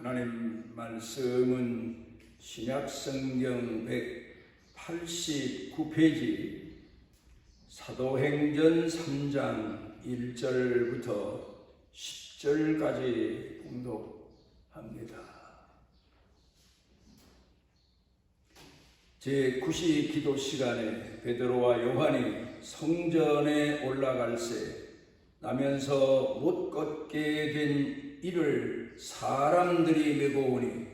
하나님 말씀은 신약성경 189페이지 사도행전 3장 1절부터 10절까지 봉독합니다. 제9시 기도 시간에 베드로와 요한이 성전에 올라갈새 나면서 못 걷게 된 이를 사람들이 메고 오니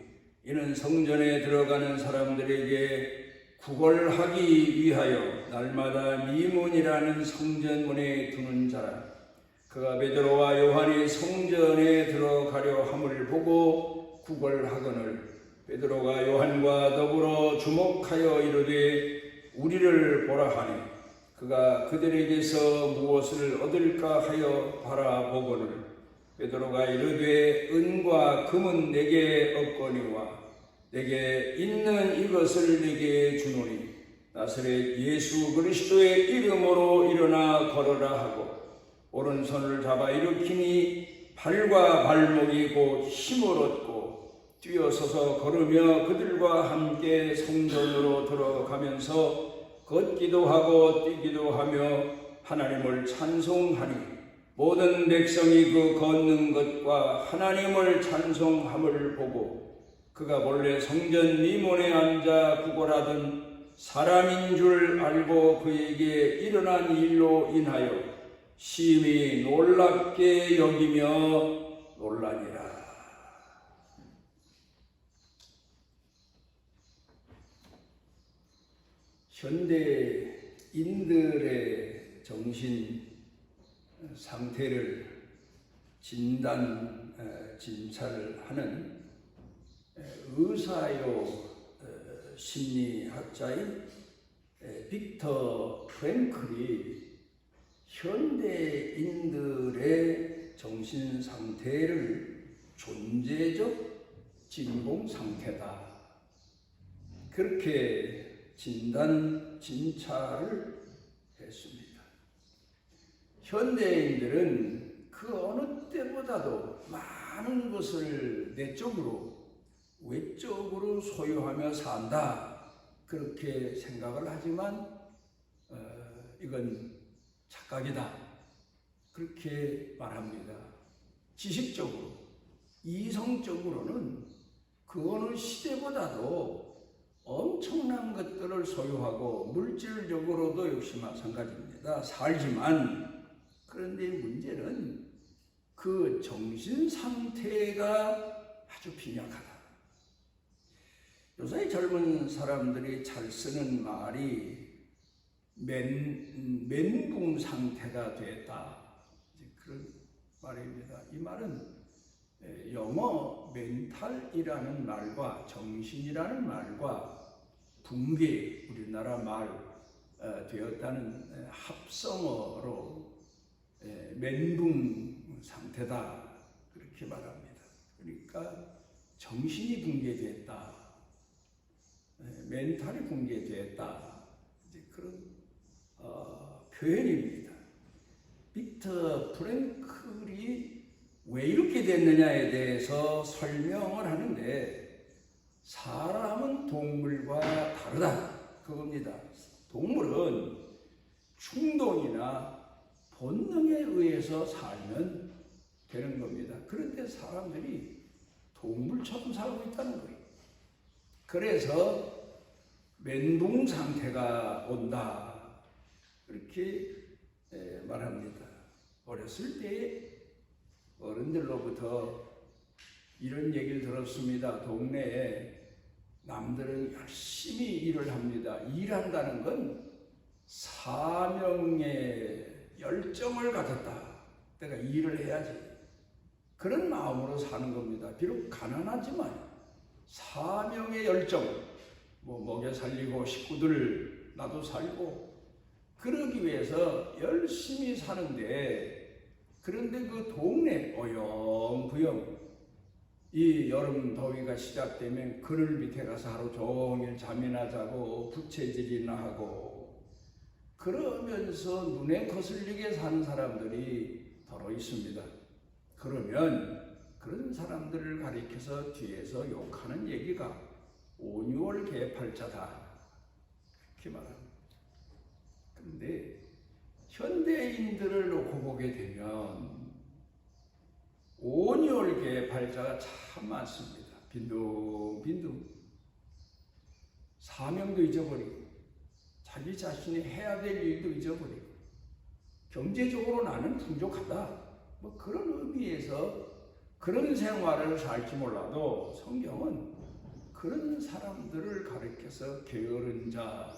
이는 성전에 들어가는 사람들에게 구걸하기 위하여 날마다 미문이라는 성전문에 두는 자라. 그가 베드로와 요한이 성전에 들어가려 함을 보고 구걸하거늘 베드로가 요한과 더불어 주목하여 이르되 우리를 보라 하니 그가 그들에게서 무엇을 얻을까 하여 바라보거늘 베드로가 이르되 은과 금은 내게 없거니와 내게 있는 이것을 내게 주노니 나사렛 예수 그리스도의 이름으로 일어나 걸어라 하고 오른손을 잡아 일으키니 발과 발목이 곧 힘을 얻고 뛰어서서 걸으며 그들과 함께 성전으로 들어가면서 걷기도 하고 뛰기도 하며 하나님을 찬송하니 모든 백성이 그 걷는 것과 하나님을 찬송함을 보고 그가 본래 성전 미문에 앉아 구걸하던 사람인 줄 알고 그에게 일어난 일로 인하여 심히 놀랍게 여기며 놀라니라. 현대인들의 정신 상태를 진찰을 하는 의사요 심리학자인 빅터 프랭클이 현대인들의 정신 상태를 존재적 진공 상태다. 그렇게 진찰을 했습니다. 현대인들은 그 어느 때보다도 많은 것을 내적으로 외적으로 소유하며 산다. 그렇게 생각을 하지만 이건 착각이다. 그렇게 말합니다. 지식적으로, 이성적으로는 그 어느 시대보다도 엄청난 것들을 소유하고 물질적으로도 역시 마찬가지입니다. 살지만 그런데 문제는 그 정신 상태가 아주 빈약하다. 요새 젊은 사람들이 잘 쓰는 말이 멘붕 상태가 됐다. 그런 말입니다. 이 말은 영어 멘탈이라는 말과 정신이라는 말과 붕괴, 우리나라 말 되었다는 합성어로 멘붕 상태다. 그렇게 말합니다. 그러니까 정신이 붕괴됐다. 멘탈이 붕괴됐다. 이제 그런 표현입니다. 빅터 프랭클이 왜 이렇게 됐느냐에 대해서 설명을 하는데 사람은 동물과 다르다. 그겁니다. 동물은 충동이나 본능에 의해서 살면 되는 겁니다. 그런데 사람들이 동물처럼 살고 있다는 거예요. 그래서 멘붕 상태가 온다. 그렇게 말합니다. 어렸을 때 어른들로부터 이런 얘기를 들었습니다. 동네에 남들은 열심히 일을 합니다. 일한다는 건 사명의 열정을 가졌다. 내가 일을 해야지. 그런 마음으로 사는 겁니다. 비록 가난하지만 사명의 열정, 먹여 살리고 식구들 나도 살고 그러기 위해서 열심히 사는데 그런데 그 동네 어영부영 이 여름 더위가 시작되면 그늘 밑에 가서 하루 종일 잠이나 자고 부채질이나 하고 그러면서 눈에 거슬리게 사는 사람들이 더러 있습니다. 그러면 그런 사람들을 가리켜서 뒤에서 욕하는 얘기가 온유월 개팔자다 그렇게 말합니다. 그런데 현대인들을 놓고 보게 되면 온유월 개팔자가 참 많습니다. 빈둥빈둥 사명도 잊어버리고 자기 자신이 해야 될 일도 잊어버리고 경제적으로 나는 풍족하다 뭐 그런 의미에서 그런 생활을 살지 몰라도 성경은 그런 사람들을 가리켜서 게으른 자,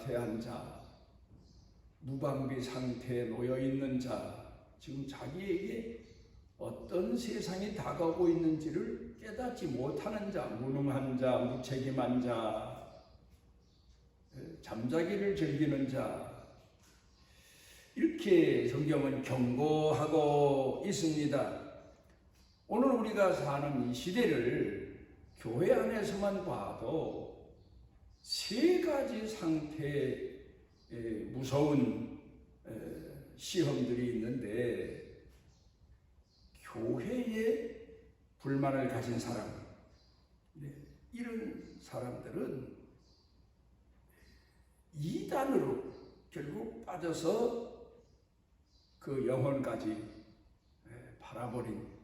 태한 자, 무방비 상태에 놓여 있는 자, 지금 자기에게 어떤 세상이 다가오고 있는지를 깨닫지 못하는 자, 무능한 자, 무책임한 자, 잠자기를 즐기는 자, 이렇게 성경은 경고하고 있습니다. 오늘 우리가 사는 이 시대를 교회 안에서만 봐도 세 가지 상태의 무서운 시험들이 있는데, 교회에 불만을 가진 사람, 이런 사람들은 이단으로 결국 빠져서 그 영혼까지 바라버린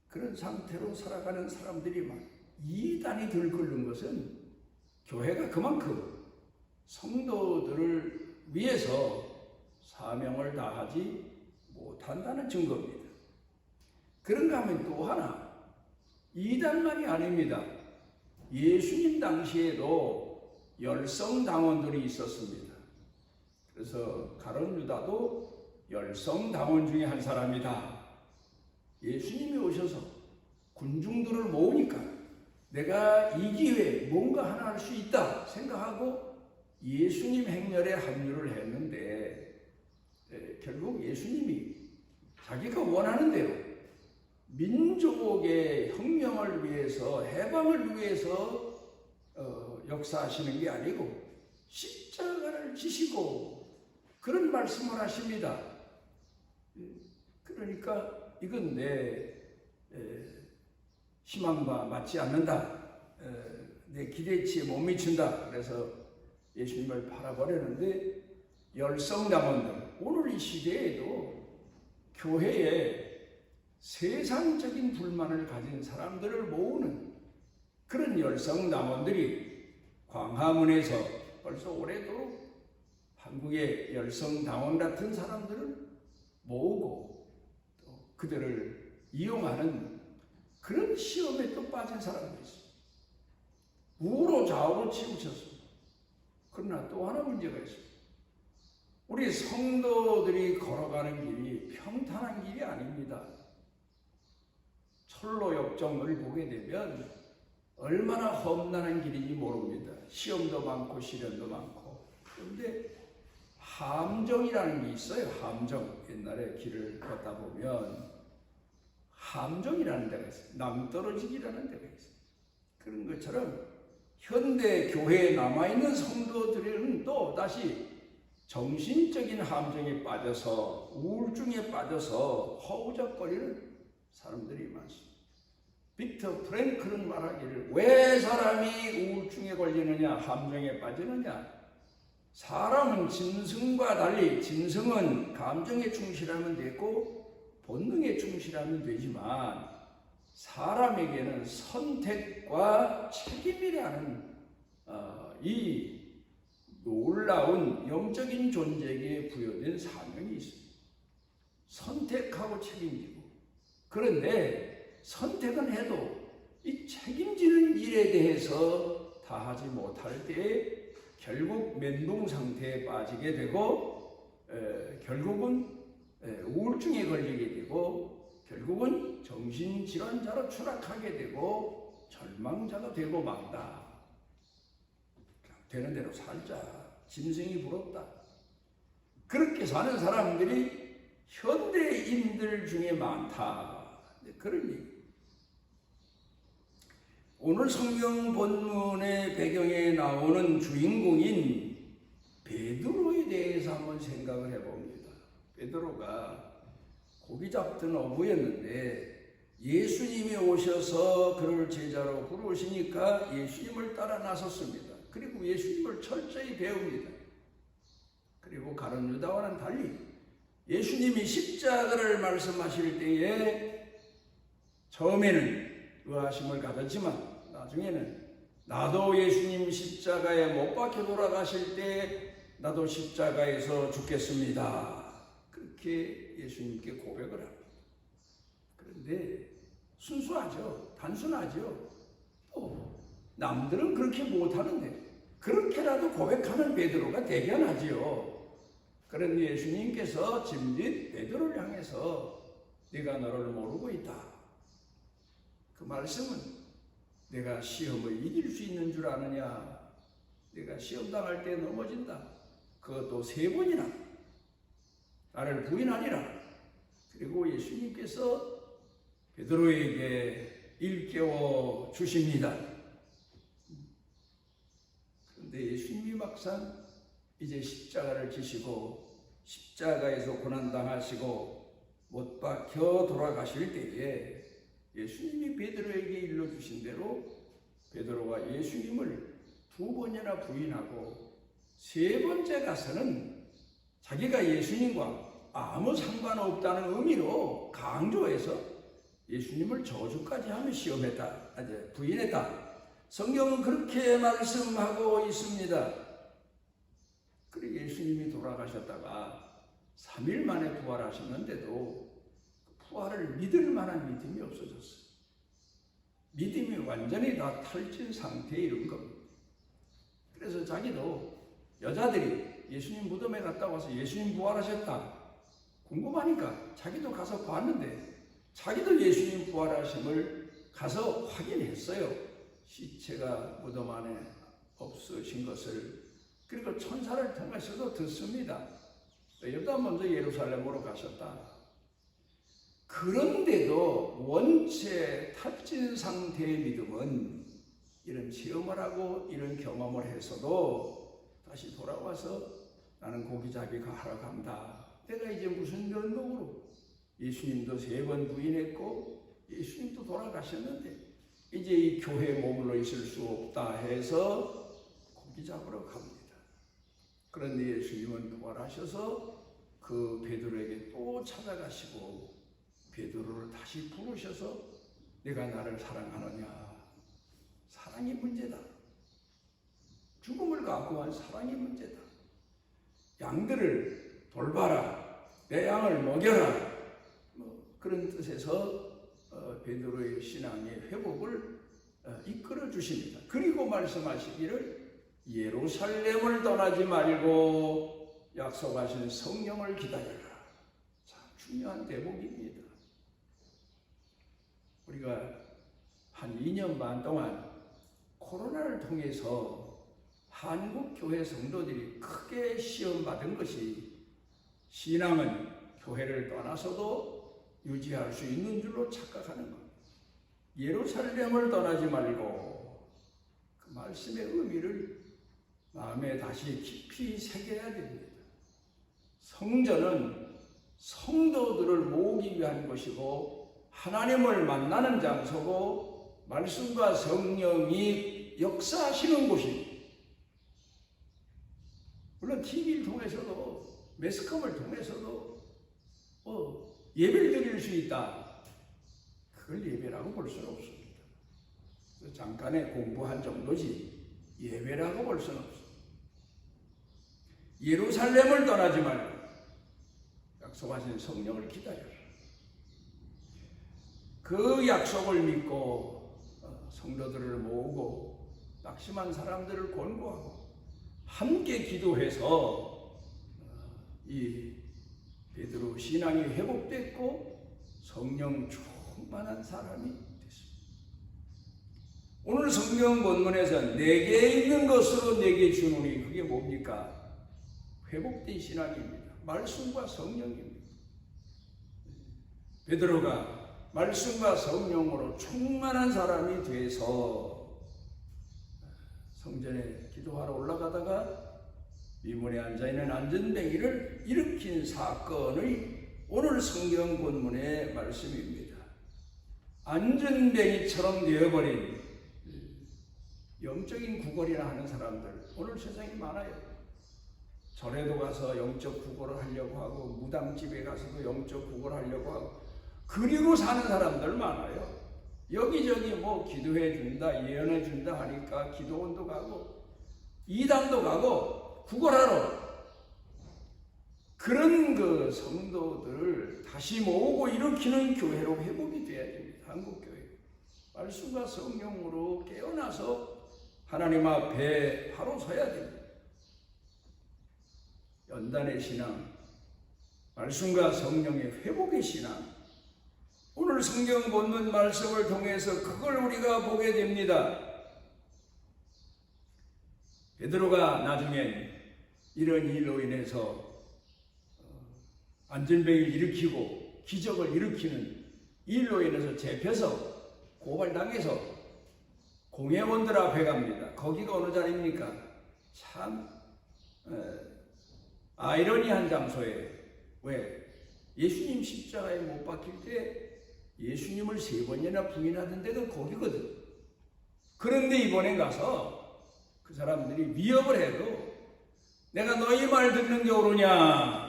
그런 상태로 살아가는 사람들이 많아요. 이단이 들끓는 것은 교회가 그만큼 성도들을 위해서 사명을 다하지 못한다는 증거입니다. 그런가 하면 또 하나, 이단만이 아닙니다. 예수님 당시에도 열성당원들이 있었습니다. 그래서 가룟 유다도 열성당원 중에 한 사람이다. 예수님이 오셔서 군중들을 모으니까 내가 이 기회에 뭔가 하나 할 수 있다 생각하고 예수님 행렬에 합류를 했는데, 결국 예수님이 자기가 원하는 대로 민족의 혁명을 위해서, 해방을 위해서 역사하시는 게 아니고 십자가를 지시고 그런 말씀을 하십니다. 그러니까 이건 내 희망과 맞지 않는다, 내 기대치에 못 미친다. 그래서 예수님을 팔아버렸는데, 열성당원들, 오늘 이 시대에도 교회에 세상적인 불만을 가진 사람들을 모으는 그런 열성당원들이 광화문에서 벌써 오래도록 한국의 열성당원 같은 사람들을 모으고 또 그들을 이용하는 그런 시험에 또 빠진 사람들이 있어요. 우로 좌우로 치우쳤습니다. 그러나 또 하나 문제가 있습니다. 우리 성도들이 걸어가는 길이 평탄한 길이 아닙니다. 철로 역정을 보게 되면 얼마나 험난한 길인지 모릅니다. 시험도 많고 시련도 많고. 그런데 함정이라는 게 있어요. 함정. 옛날에 길을 걷다 보면 함정이라는 데가 있어요. 낭떠러지기라는 데가 있어요. 그런 것처럼 현대 교회에 남아있는 성도들은 또 다시 정신적인 함정에 빠져서, 우울증에 빠져서 허우적거리는 사람들이 많습니다. 빅터 프랭클은 말하기를, 왜 사람이 우울증에 걸리느냐, 함정에 빠지느냐? 사람은 짐승과 달리, 짐승은 감정에 충실하면 되고 본능에 충실하면 되지만 사람에게는 선택과 책임이라는 이 놀라운 영적인 존재에게 부여된 사명이 있습니다. 선택하고 책임지고. 그런데 선택은 해도 이 책임지는 일에 대해서 다하지 못할 때에 결국 멘붕 상태에 빠지게 되고, 결국은 우울증에 걸리게 되고, 결국은 정신질환자로 추락하게 되고 절망자가 되고 만다. 되는 대로 살자. 짐승이 부럽다. 그렇게 사는 사람들이 현대인들 중에 많다. 그런 얘기. 오늘 성경 본문의 배경에 나오는 주인공인 베드로에 대해서 한번 생각을 해봅니다. 베드로가 고기 잡던 어부였는데 예수님이 오셔서 그를 제자로 부르시니까 예수님을 따라 나섰습니다. 그리고 예수님을 철저히 배웁니다. 그리고 가룟 유다와는 달리 예수님이 십자가를 말씀하실 때에 처음에는 의아심을 가졌지만 나중에는 나도 예수님 십자가에 못 박혀 돌아가실 때 나도 십자가에서 죽겠습니다. 그렇게 예수님께 고백을 합니다. 그런데 순수하죠. 단순하죠. 또 남들은 그렇게 못하는데 그렇게라도 고백하는 베드로가 대견하지요. 그런데 예수님께서 짐짓 베드로를 향해서 네가 너를 모르고 있다. 그 말씀은 내가 시험을 이길 수 있는 줄 아느냐. 내가 시험 당할 때 넘어진다. 그것도 3번이나 나를 부인하니라. 그리고 예수님께서 베드로에게 일깨워 주십니다. 그런데 예수님이 막상 이제 십자가를 지시고 십자가에서 고난당하시고 못 박혀 돌아가실 때에 예수님이 베드로에게 일러주신 대로 베드로가 예수님을 2번이나 부인하고 3번째 가서는 자기가 예수님과 아무 상관없다는 의미로 강조해서 예수님을 저주까지 하며 부인했다. 성경은 그렇게 말씀하고 있습니다. 그리고 예수님이 돌아가셨다가 3일 만에 부활하셨는데도 부활을 믿을 만한 믿음이 없어졌어요. 믿음이 완전히 다 탈진 상태에 이른 겁니다. 그래서 자기도 여자들이 예수님 무덤에 갔다 와서 예수님 부활하셨다 궁금하니까 자기도 가서 봤는데 자기도 예수님 부활하심을 가서 확인했어요. 시체가 무덤 안에 없으신 것을. 그리고 천사를 통해서도 듣습니다. 여자 먼저 예루살렘으로 가셨다. 그런데도 원체 탈진 상태의 믿음은 이런 체험을 하고 이런 경험을 해서도 다시 돌아와서 나는 고기잡이가 하러 간다. 내가 이제 무슨 면목으로 예수님도 3번 부인했고 예수님도 돌아가셨는데 이제 이 교회에 머물러 있을 수 없다 해서 고기 잡으러 갑니다. 그런데 예수님은 부활하셔서 그 베드로에게 또 찾아가시고 베드로를 다시 부르셔서 내가 나를 사랑하느냐. 사랑이 문제다. 죽음을 각오한 사랑이 문제다. 양들을 돌봐라. 내 양을 먹여라. 그런 뜻에서 베드로의 신앙의 회복을 이끌어 주십니다. 그리고 말씀하시기를 예루살렘을 떠나지 말고 약속하신 성령을 기다려라. 참 중요한 대목입니다. 우리가 한 2년 반 동안 코로나를 통해서 한국 교회 성도들이 크게 시험받은 것이 신앙은 교회를 떠나서도 유지할 수 있는 줄로 착각하는 것. 예루살렘을 떠나지 말고 그 말씀의 의미를 마음에 다시 깊이 새겨야 됩니다. 성전은 성도들을 모으기 위한 것이고 하나님을 만나는 장소고 말씀과 성령이 역사하시는 곳입니다. 물론 TV를 통해서도 매스컴을 통해서도 예배를 드릴 수 있다. 그걸 예배라고 볼 수는 없습니다. 잠깐의 공부한 정도지 예배라고 볼 수는 없습니다. 예루살렘을 떠나지 말고 약속하신 성령을 기다려라. 그 약속을 믿고 성도들을 모으고 낙심한 사람들을 권고하고 함께 기도해서 이 베드로 신앙이 회복됐고 성령 충만한 사람이 됐습니다. 오늘 성경 본문에서 내게 있는 것으로 내게 주노니 그게 뭡니까? 회복된 신앙입니다. 말씀과 성령입니다. 베드로가 말씀과 성령으로 충만한 사람이 돼서 성전에 기도하러 올라가다가 위문에 앉아있는 안전뱅이를 일으킨 사건의 오늘 성경 본문의 말씀입니다. 안전뱅이처럼 되어버린 영적인 구걸이나 하는 사람들 오늘 세상에 많아요. 절에도 가서 영적 구걸을 하려고 하고 무당집에 가서도 영적 구걸을 하려고 하고 그리고 사는 사람들 많아요. 여기저기 뭐 기도해 준다 예언해 준다 하니까 기도원도 가고 이단도 가고 구걸하러 그런 그 성도들을 다시 모으고 일으키는 교회로 회복이 돼야 됩니다. 한국교회 말씀과 성령으로 깨어나서 하나님 앞에 바로 서야 됩니다. 연단의 신앙, 말씀과 성령의 회복의 신앙, 오늘 성경 본문 말씀을 통해서 그걸 우리가 보게 됩니다. 베드로가 나중에 이런 일로 인해서 안전병을 일으키고 기적을 일으키는 일로 인해서 잡혀서 고발당해서 공회원들 앞에 갑니다. 거기가 어느 자리입니까? 참 아이러니한 장소에 왜 예수님 십자가에 못 박힐 때 예수님을 3번이나 부인하던 데가 거기거든. 그런데 이번에 가서 그 사람들이 위협을 해도 내가 너희 말 듣는 게 옳으냐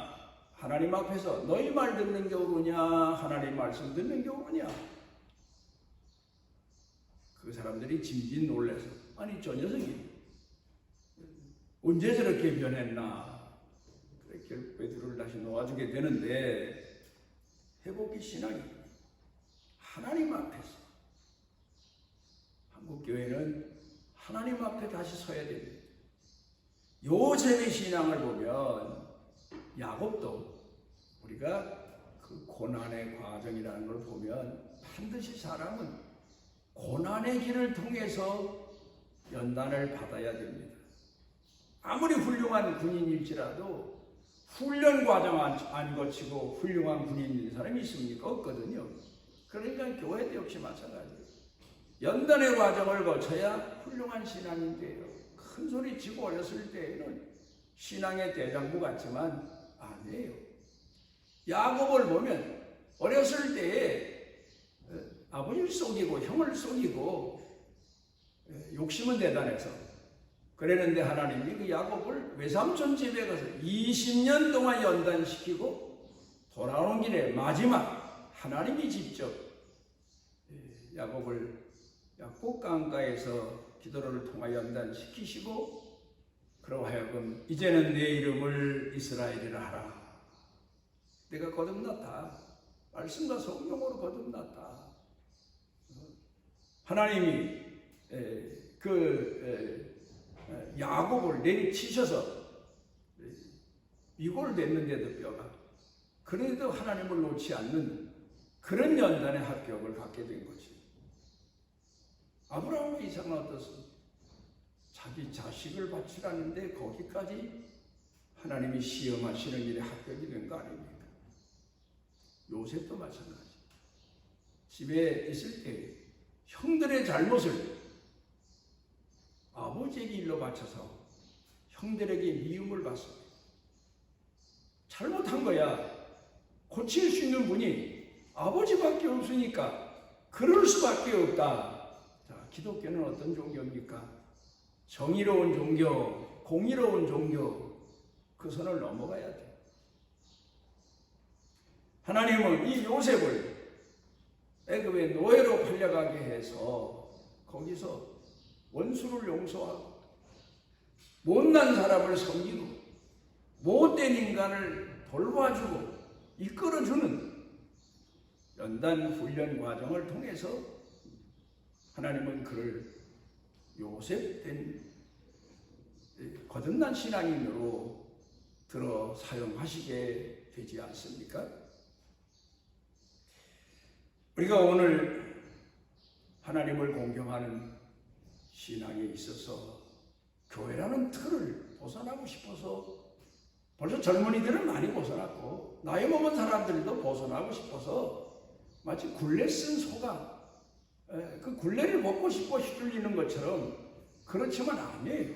하나님 앞에서 너희 말 듣는 게 옳으냐 하나님 말씀 듣는 게 옳으냐 그 사람들이 짐짓 놀라서 아니 저 녀석이 언제 저렇게 변했나 그래 결국 베드로를 다시 놓아주게 되는데 회복의 신앙이 하나님 앞에서 한국교회는 하나님 앞에 다시 서야 됩니다. 요셉의 신앙을 보면 야곱도 우리가 그 고난의 과정이라는 걸 보면 반드시 사람은 고난의 길을 통해서 연단을 받아야 됩니다. 아무리 훌륭한 군인일지라도 훈련 과정 안 거치고 훌륭한 군인인 사람이 있습니까? 없거든요. 그러니까 교회도 역시 마찬가지예요. 연단의 과정을 거쳐야 훌륭한 신앙인데요. 큰 소리 치고 어렸을 때에는 신앙의 대장부 같지만 아니에요. 야곱을 보면 어렸을 때에 아버지를 속이고 형을 속이고 욕심은 대단해서 그랬는데 하나님이 그 야곱을 외삼촌 집에 가서 20년 동안 연단시키고 돌아오는 길에 마지막 하나님이 직접 야곱을 야곱 강가에서 기도를 통하여 연단시키시고 그러고 하여금 이제는 내 이름을 이스라엘이라 하라. 내가 거듭났다. 말씀과 성령으로 거듭났다. 하나님이 야곱을 내리치셔서 이골 냈는데도 뼈가 그래도 하나님을 놓지 않는 그런 연단의 합격을 갖게 된 거지. 아브라함과 이삭은 어떻습니까? 자기 자식을 바치라는데 거기까지 하나님이 시험하시는 일에 합격이 된 거 아닙니까? 요셉도 마찬가지. 집에 있을 때 형들의 잘못을 아버지에게 일러 바쳐서 형들에게 미움을 받습니다. 잘못한 거야. 고칠 수 있는 분이 아버지밖에 없으니까 그럴 수밖에 없다. 자, 기독교는 어떤 종교입니까? 정의로운 종교, 공의로운 종교, 그 선을 넘어가야 돼. 하나님은 이 요셉을 애굽의 노예로 팔려가게 해서 거기서 원수를 용서하고 못난 사람을 섬기고 못된 인간을 돌봐주고 이끌어주는 연단 훈련 과정을 통해서 하나님은 그를 요셉된 거듭난 신앙인으로 들어 사용하시게 되지 않습니까? 우리가 오늘 하나님을 공경하는 신앙에 있어서 교회라는 틀을 벗어나고 싶어서 벌써 젊은이들은 많이 벗어났고 나이 먹은 사람들도 벗어나고 싶어서 마치 굴레 쓴 소가 그 굴레를 벗고 싶어 휘둘리는 것처럼 그렇지만 아니에요.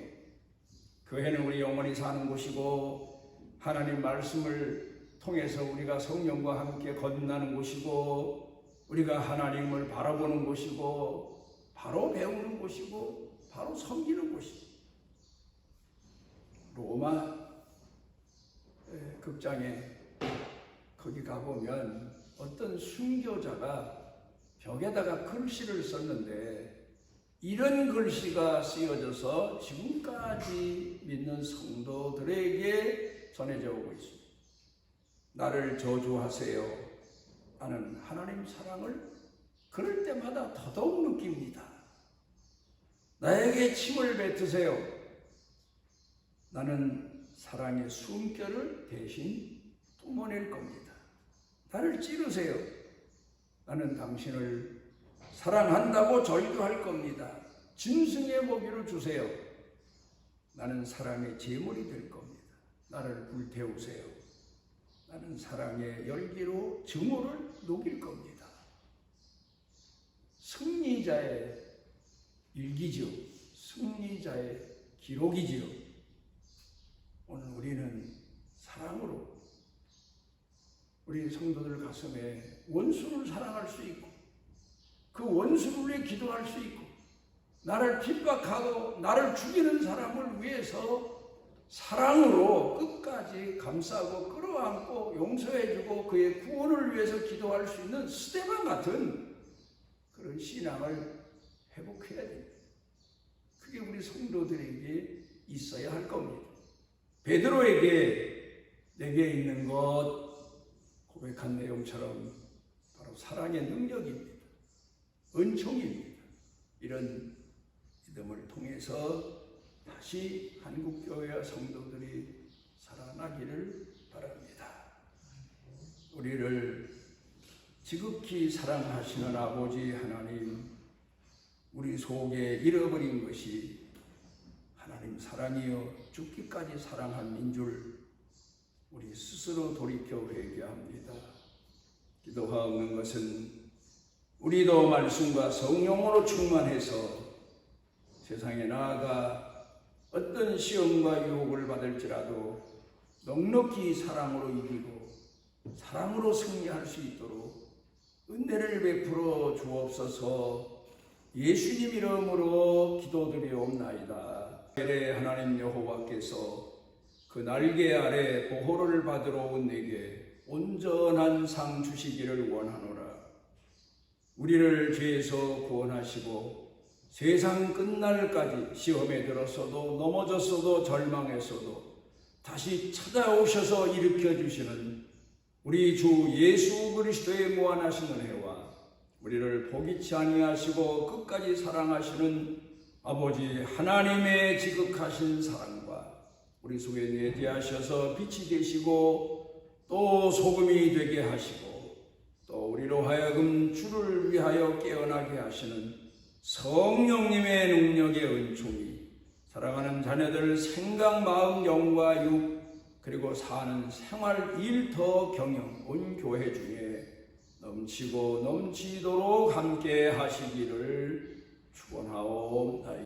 교회는 우리 영원히 사는 곳이고 하나님 말씀을 통해서 우리가 성령과 함께 거듭나는 곳이고 우리가 하나님을 바라보는 곳이고 바로 배우는 곳이고 바로 섬기는 곳이고, 로마 극장에 거기 가보면 어떤 순교자가 벽에다가 글씨를 썼는데 이런 글씨가 쓰여져서 지금까지 믿는 성도들에게 전해져 오고 있습니다. 나를 저주하세요. 나는 하나님 사랑을 그럴 때마다 더더욱 느낍니다. 나에게 침을 뱉으세요. 나는 사랑의 숨결을 대신 뿜어낼 겁니다. 나를 찌르세요. 나는 당신을 사랑한다고 절규할 겁니다. 짐승의 먹이로 주세요. 나는 사랑의 제물이 될 겁니다. 나를 불태우세요. 나는 사랑의 열기로 증오를 녹일 겁니다. 승리자의 일기죠. 승리자의 기록이지요. 오늘 우리는 사랑으로 우리 성도들 가슴에 원수를 사랑할 수 있고 그 원수를 위해 기도할 수 있고 나를 핍박하고 나를 죽이는 사람을 위해서 사랑으로 끝까지 감싸고 끌어안고 용서해주고 그의 구원을 위해서 기도할 수 있는 스데반 같은 그런 신앙을 회복해야 됩니다. 그게 우리 성도들에게 있어야 할 겁니다. 베드로에게 내게 있는 것 고백한 내용처럼 바로 사랑의 능력입니다. 은총입니다. 이런 믿음을 통해서 다시 한국교회와 성도들이 살아나기를 바랍니다. 우리를 지극히 사랑하시는 아버지 하나님, 우리 속에 잃어버린 것이 하나님 사랑이여 죽기까지 사랑한 줄 우리 스스로 돌이켜 회개합니다. 기도하는 것은 우리도 말씀과 성령으로 충만해서 세상에 나아가 어떤 시험과 유혹을 받을지라도 넉넉히 사랑으로 이기고 사랑으로 승리할 수 있도록 은혜를 베풀어 주옵소서. 예수님 이름으로 기도드리옵나이다. 하나님 여호와께서 그 날개 아래 보호를 받으러 온 내게 온전한 상 주시기를 원하노라. 우리를 죄에서 구원하시고 세상 끝날까지 시험에 들었어도 넘어졌어도 절망했어도 다시 찾아오셔서 일으켜 주시는 우리 주 예수 그리스도의 무한하신 은혜와 우리를 포기치 아니하시고 끝까지 사랑하시는 아버지 하나님의 지극하신 사랑과 우리 속에 내재하셔서 빛이 되시고 또 소금이 되게 하시고 또 우리로 하여금 주를 위하여 깨어나게 하시는 성령님의 능력의 은총이 사랑하는 자녀들 생각, 마음, 영과 육 그리고 사는 생활, 일터, 경영 온 교회 중에 넘치고 넘치도록 함께 하시기를 축원하옵나이다.